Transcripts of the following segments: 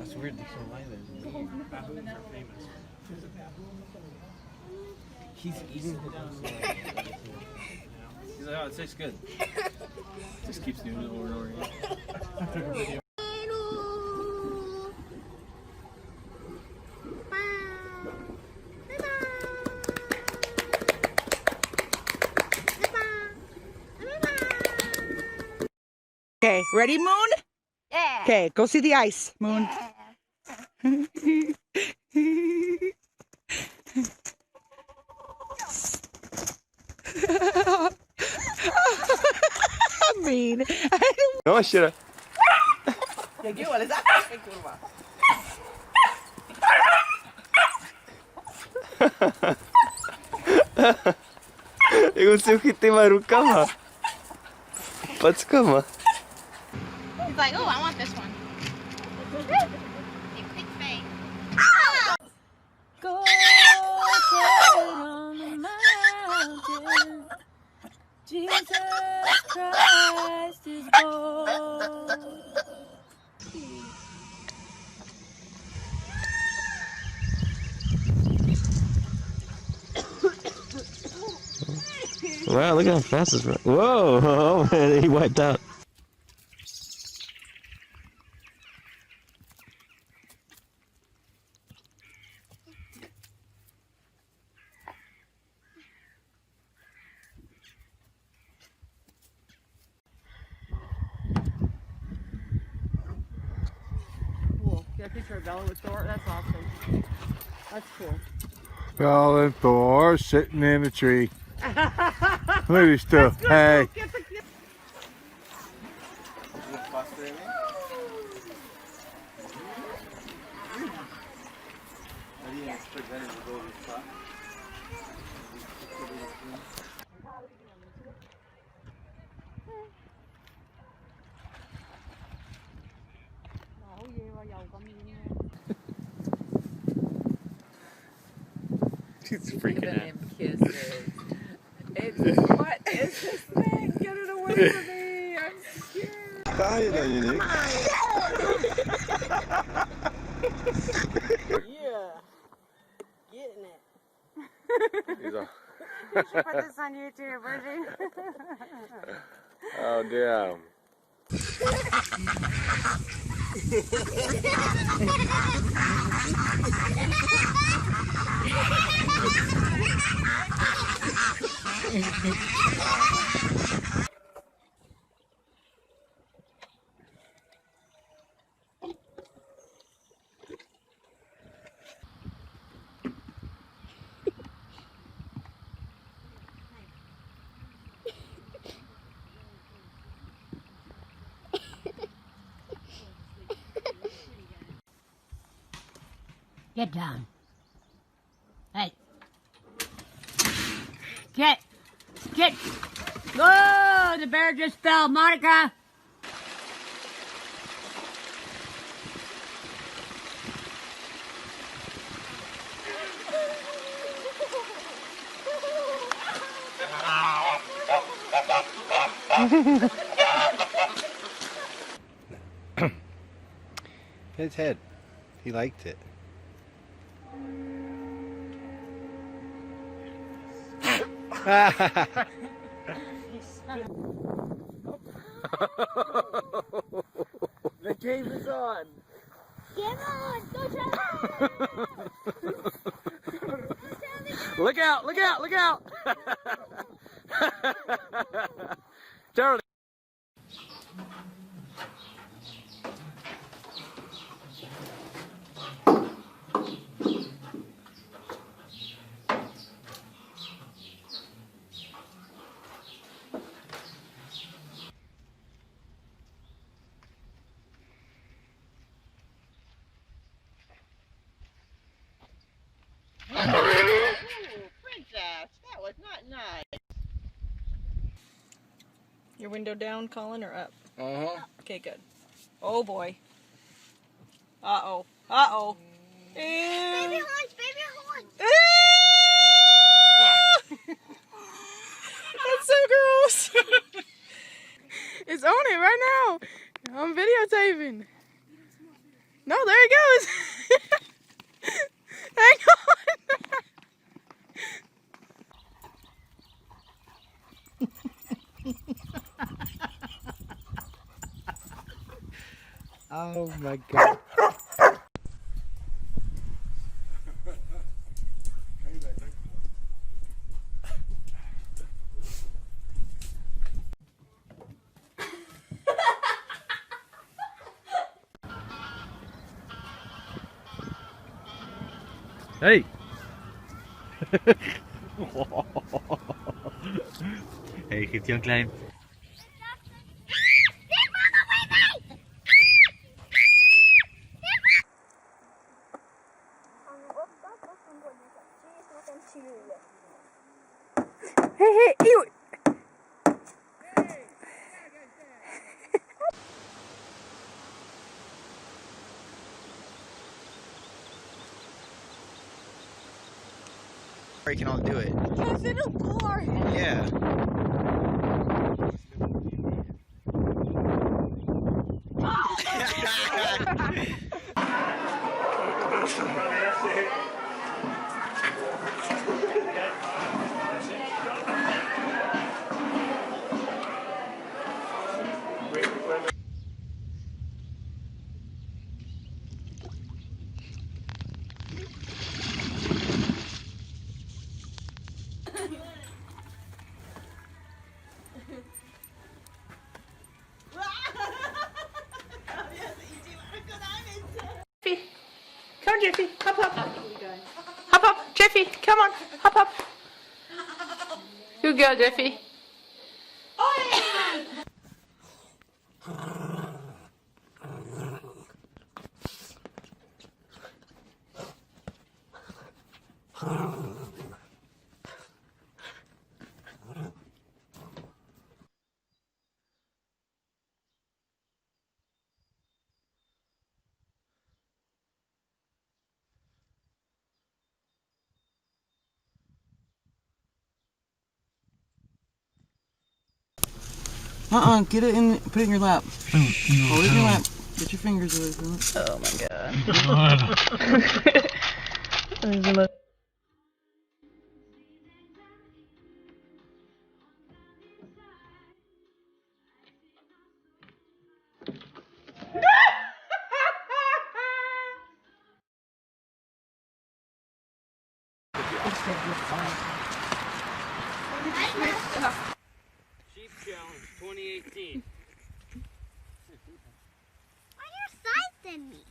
That's weird. They're so violent. Baboons are famous. He's eating the down. He's like, oh, it tastes good. Just keeps doing it over and over again. Okay, ready, Moon? Yeah. Okay, go see the ice, Moon. Mean. No, should Egun sukitti marukama. Patskama. He's like, oh, I want this one. Big face. Go on the mountain. Jesus Christ is born. Wow, look how fast it's running. Whoa, oh man, he wiped out. Cool. Get a picture of Bella with Thor. That's awesome. That's cool. Bella and Thor sitting in a tree. Look at stuff. Hey. She's freaking out. Kisses. It's, what is this thing? Get it away from me. I'm scared. Kaya na yun eh. Yeah. Getting it. He's all, You should put this on YouTube, Bridgie. oh damn. Get down. Hey. Get. Oh, the bear just fell. Monica. His head. He liked it. The game is on. Get on. Go try. Look out! Look out! Look out! Charlie. Princess, that was not nice. Your window down, Colin, or up? Uh-huh. Okay, good. Oh boy. Uh-oh. Uh-oh. Baby horns, baby horns. That's so gross. It's on it right now. I'm videotaping. No, there he goes. Hang on. Oh my god. Hey! Hey, geeft hij een klein. Hey, ew. You can all do it. Because it'll blow our head. Yeah. Come on, Jeffy. Hop up. Hop up. Jeffy, come on. Hop up. Good girl, Jeffy. Get it in, put it in your lap. Hold it in your lap. Get your fingers away from it. Oh my god. Sheep Challenge 2018. Why are your size than me?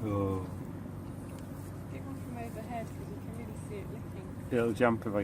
Oh. Get one from overhead. head because you can really see it lifting. It'll jump if I